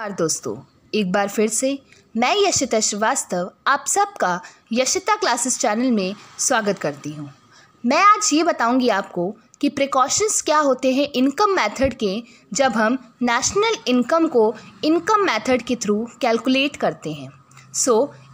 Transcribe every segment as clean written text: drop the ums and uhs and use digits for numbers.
नमस्कार दोस्तों, एक बार फिर से मैं यशिता श्रीवास्तव आप सबका यशिता क्लासेस चैनल में स्वागत करती हूँ। मैं आज ये बताऊँगी आपको कि प्रिकॉशंस क्या होते हैं इनकम मेथड के जब हम नेशनल इनकम को इनकम मेथड के थ्रू कैलकुलेट करते हैं।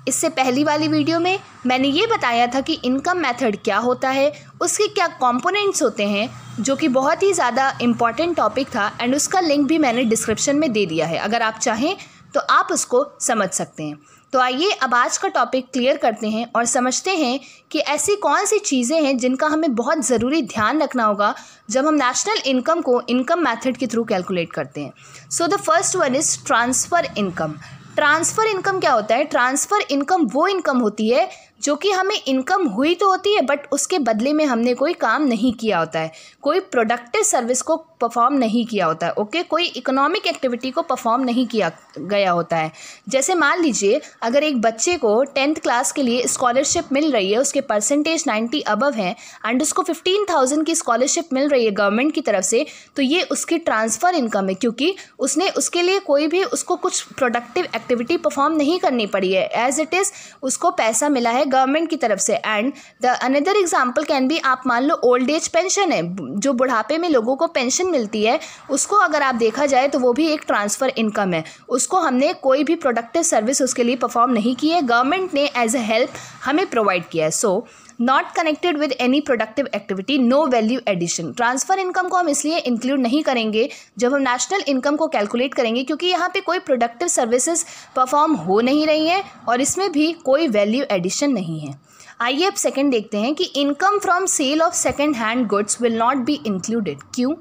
इससे पहली वाली वीडियो में मैंने ये बताया था कि इनकम मेथड क्या होता है, उसके क्या कंपोनेंट्स होते हैं, जो कि बहुत ही ज़्यादा इम्पॉर्टेंट टॉपिक था एंड उसका लिंक भी मैंने डिस्क्रिप्शन में दे दिया है। अगर आप चाहें तो आप उसको समझ सकते हैं। तो आइए अब आज का टॉपिक क्लियर करते हैं और समझते हैं कि ऐसी कौन सी चीज़ें हैं जिनका हमें बहुत ज़रूरी ध्यान रखना होगा जब हम नेशनल इनकम को इनकम मेथड के थ्रू कैलकुलेट करते हैं। So the first one is transfer income. Transfer income क्या होता है? ट्रांसफ़र इनकम वो इनकम होती है जो कि हमें इनकम हुई तो होती है बट उसके बदले में हमने कोई काम नहीं किया होता है, कोई प्रोडक्टिव सर्विस को परफॉर्म नहीं किया होता है। ओके, कोई इकोनॉमिक एक्टिविटी को परफॉर्म नहीं किया गया होता है। जैसे मान लीजिए अगर एक बच्चे को 10th क्लास के लिए स्कॉलरशिप मिल रही है, उसके परसेंटेज 90 अबव हैं एंड उसको 15,000 की स्कॉलरशिप मिल रही है गवर्नमेंट की तरफ से, तो ये उसकी ट्रांसफ़र इनकम है क्योंकि उसने उसके लिए कोई भी उसको कुछ प्रोडक्टिव एक्टिविटी परफॉर्म नहीं करनी पड़ी है। एज इट इज़ उसको पैसा मिला है गवर्नमेंट की तरफ से। And the another example can be, आप मान लो ओल्ड एज पेंशन है, जो बुढ़ापे में लोगों को पेंशन मिलती है, उसको अगर आप देखा जाए तो वो भी एक ट्रांसफ़र इनकम है। उसको हमने कोई भी प्रोडक्टिव सर्विस उसके लिए परफॉर्म नहीं की है, गवर्नमेंट ने एज ए हेल्प हमें प्रोवाइड किया है। So not connected with any productive activity, no value addition. Transfer income को हम इसलिए इंक्लूड नहीं करेंगे जब हम नेशनल इनकम को कैलकुलेट करेंगे क्योंकि यहाँ पे कोई प्रोडक्टिव सर्विसेज परफॉर्म हो नहीं रही हैं और इसमें भी कोई वैल्यू एडिशन नहीं है। आइए अब सेकंड देखते हैं कि income from sale of second hand goods will not be included. क्यों?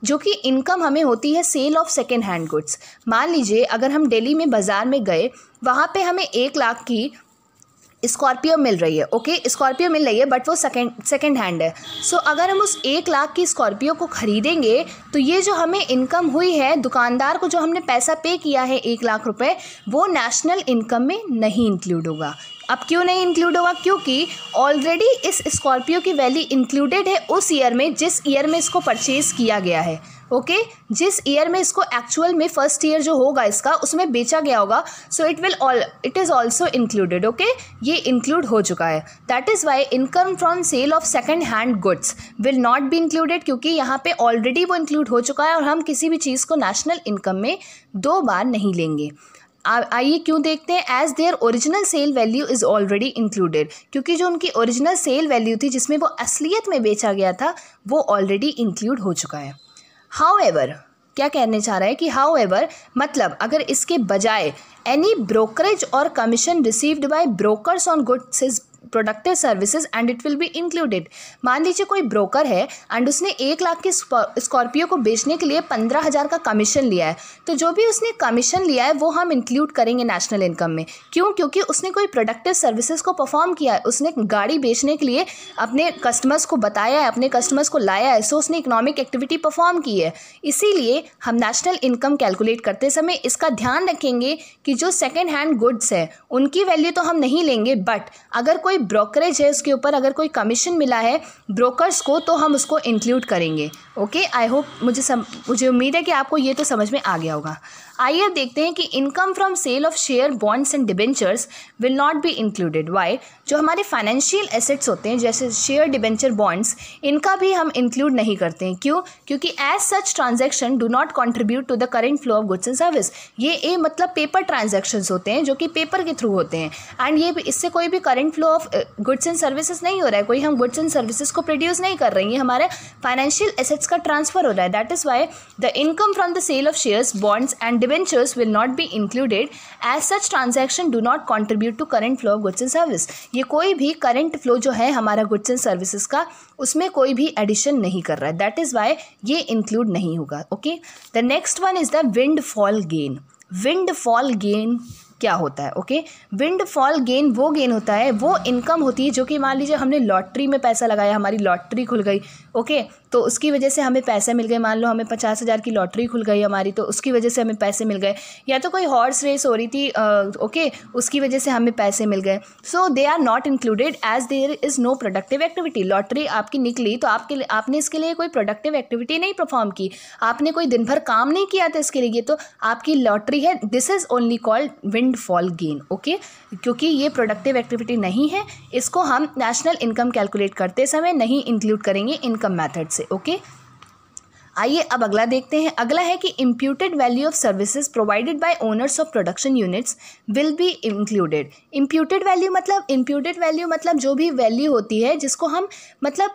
जो कि इनकम हमें होती है sale of second hand goods. मान लीजिए अगर हम दिल्ली में बाज़ार में गए, वहाँ पे हमें 1 लाख की स्कॉर्पियो मिल रही है। ओके, स्कॉर्पियो मिल रही है बट वो सेकेंड हैंड है। सो अगर हम उस 1 लाख की स्कॉर्पियो को ख़रीदेंगे तो ये जो हमें इनकम हुई है, दुकानदार को जो हमने पैसा पे किया है 1 लाख रुपए, वो नेशनल इनकम में नहीं इंक्लूड होगा। अब क्यों नहीं इंक्लूड होगा? क्योंकि ऑलरेडी इस स्कॉर्पियो की वैल्यू इंक्लूडेड है उस ईयर में जिस ईयर में इसको परचेज़ किया गया है। ओके, जिस ईयर में इसको एक्चुअल में फर्स्ट ईयर जो होगा इसका उसमें बेचा गया होगा, so it is also included. Okay, ये इंक्लूड हो चुका है। That is why income from sale of second hand goods will not be included, क्योंकि यहाँ पे ऑलरेडी वो इंक्लूड हो चुका है और हम किसी भी चीज़ को नेशनल इनकम में 2 बार नहीं लेंगे। आइए क्यों देखते हैं। As their original sale value is already included, क्योंकि जो उनकी ओरिजिनल सेल वैल्यू थी जिसमें वो असलियत में बेचा गया था वो ऑलरेडी इंक्लूड हो चुका है। हाउएवर, क्या कहने चाह रहा है कि हाउएवर मतलब अगर इसके बजाय एनी ब्रोकरेज और commission received by brokers on goods is productive services and it will be included. मान लीजिए कोई ब्रोकर है एंड उसने 1 लाख की स्कॉर्पियो को बेचने के लिए 15,000 का कमीशन लिया है, तो जो भी उसने कमीशन लिया है वो हम इंक्लूड करेंगे नेशनल इनकम में। क्यों? क्योंकि उसने कोई प्रोडक्टिव सर्विसेज को परफॉर्म किया है, उसने गाड़ी बेचने के लिए अपने कस्टमर्स को बताया है, अपने कस्टमर्स को लाया है, सो उसने इकोनॉमिक एक्टिविटी परफॉर्म की है। इसीलिए हम नेशनल इनकम कैलकुलेट करते समय इसका ध्यान रखेंगे कि जो सेकेंड हैंड गुड्स है उनकी वैल्यू तो हम नहीं लेंगे, बट अगर कोई ब्रोकरेज है उसके ऊपर अगर कोई कमीशन मिला है ब्रोकर्स को तो हम उसको इंक्लूड करेंगे। ओके, आई होप मुझे उम्मीद है कि आपको ये तो समझ में आ गया होगा। आइए अब देखते हैं कि income from sale of share bonds and debentures will not be included. Why? जो हमारे फाइनेंशियल एसेट्स होते हैं जैसे शेयर, डिबेंचर, बॉन्ड्स, इनका भी हम इंक्लूड नहीं करते हैं। क्यों? क्योंकि as such transaction do not contribute to the current flow of goods and service. ये मतलब पेपर ट्रांजैक्शंस होते हैं जो कि पेपर के थ्रू होते हैं एंड ये इससे कोई भी current flow of goods and services नहीं हो रहा है, कोई हम गुड्स एंड सर्विसेज को प्रोड्यूस नहीं कर रहे हैं, ये हमारे फाइनेंशियल एसेट्स का ट्रांसफर हो रहा है। That is why the income from the sale of shares, bonds and debentures will not be included as such transaction do not contribute to current flow of goods and service। ये कोई भी current flow जो है हमारा goods and services का उसमें कोई भी एडिशन नहीं कर रहा है। दैट इज़ वाई ये इंक्लूड नहीं होगा। Okay, the next one is the windfall gain. Windfall gain क्या होता है? ओके, विंडफॉल गेन वो गेन होता है, वो इनकम होती है जो कि मान लीजिए हमने लॉटरी में पैसा लगाया, हमारी लॉटरी खुल गई। ओके, तो उसकी वजह से हमें पैसे मिल गए। मान लो हमें 50,000 की लॉटरी खुल गई हमारी, तो उसकी वजह से हमें पैसे मिल गए। या तो कोई हॉर्स रेस हो रही थी, ओके, उसकी वजह से हमें पैसे मिल गए। So they are not included as there is no productive activity. Lottery आपकी निकली तो आपने इसके लिए कोई प्रोडक्टिव एक्टिविटी नहीं परफॉर्म की, आपने कोई दिन भर काम नहीं किया था इसके लिए, तो आपकी लॉटरी है। This is only called windfall gain, okay, क्योंकि ये प्रोडक्टिव एक्टिविटी नहीं है। इसको हम नेशनल इनकम कैलकुलेट करते समय नहीं इंक्लूड करेंगे इनकम मेथड से, ओके। आइए अब अगला देखते हैं। अगला है कि imputed value of services provided bye owners of production units will be included. Imputed value मतलब जो भी वैल्यू होती है जिसको हम मतलब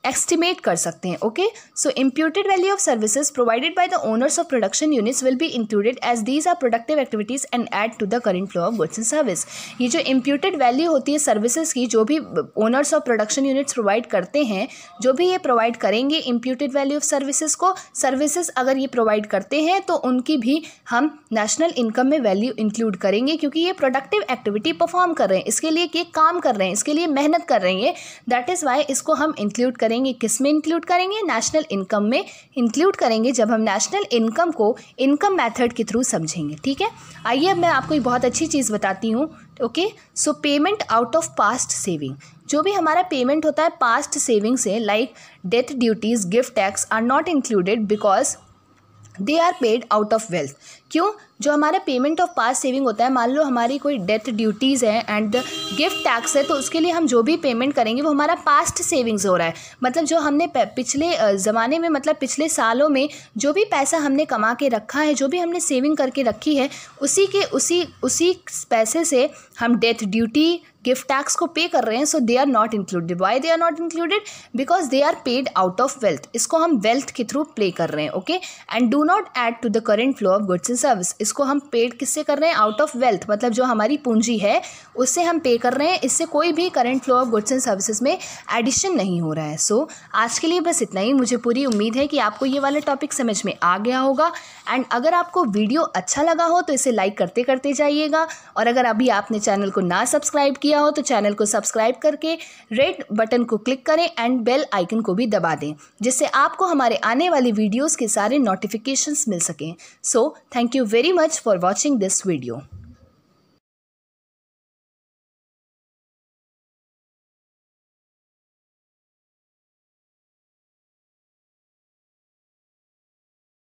एस्टिमेट कर सकते हैं, okay. So imputed value of services provided by the owners of production units will be included as these are productive activities and add to the current flow of goods and service. ये जो imputed value होती है services की, जो भी owners of production units provide करते हैं, जो भी ये प्रोवाइड करेंगे इम्प्यूटेड वैल्यू ऑफ सर्विसेज को, सर्विसेज अगर ये प्रोवाइड करते हैं तो उनकी भी हम नेशनल इनकम में वैल्यू इंक्लूड करेंगे, क्योंकि ये प्रोडक्टिव एक्टिविटी परफॉर्म कर रहे हैं, इसके लिए ये काम कर रहे हैं, इसके लिए मेहनत कर रहे हैं। दैट इज़ वाई इसको हम इंक्लूड करेंगे। किस में इंक्लूड करेंगे? नेशनल इनकम में इंक्लूड करेंगे, जब हम नेशनल इनकम को इनकम मेथड के थ्रू समझेंगे, ठीक है। आइए अब मैं आपको एक बहुत अच्छी चीज़ बताती हूँ, okay. So payment out of past saving, जो भी हमारा पेमेंट होता है पास्ट सेविंग से, like death duties, gift tax are not included because they are paid out of wealth. क्यों? जो हमारा पेमेंट ऑफ पास्ट सेविंग होता है, मान लो हमारी कोई डेथ ड्यूटीज़ है एंड गिफ्ट टैक्स है, तो उसके लिए हम जो भी पेमेंट करेंगे वो हमारा पास्ट सेविंग्स हो रहा है। मतलब जो हमने पिछले ज़माने में, मतलब पिछले सालों में जो भी पैसा हमने कमा के रखा है, जो भी हमने सेविंग करके रखी है, उसी पैसे से हम डेथ ड्यूटी, गिफ्ट टैक्स को पे कर रहे हैं। So they are not included. Why they are not included? Because they are paid out of wealth. इसको हम वेल्थ के थ्रू पे कर रहे हैं, okay. And do not add to the current flow of goods and service. इसको हम paid किससे कर रहे हैं? आउट ऑफ वेल्थ, मतलब जो हमारी पूंजी है उससे हम पे कर रहे हैं। इससे कोई भी current flow of goods and services में एडिशन नहीं हो रहा है। सो आज के लिए बस इतना ही। मुझे पूरी उम्मीद है कि आपको ये वाला टॉपिक समझ में आ गया होगा। एंड अगर आपको वीडियो अच्छा लगा हो तो इसे लाइक करते करते जाइएगा, और अगर अभी आपने चैनल को ना सब्सक्राइब किया हो तो चैनल को सब्सक्राइब करके रेड बटन को क्लिक करें एंड बेल आइकन को भी दबा दें, जिससे आपको हमारे आने वाली वीडियोस के सारे नोटिफिकेशंस मिल सकें। So thank you very much for watching this video.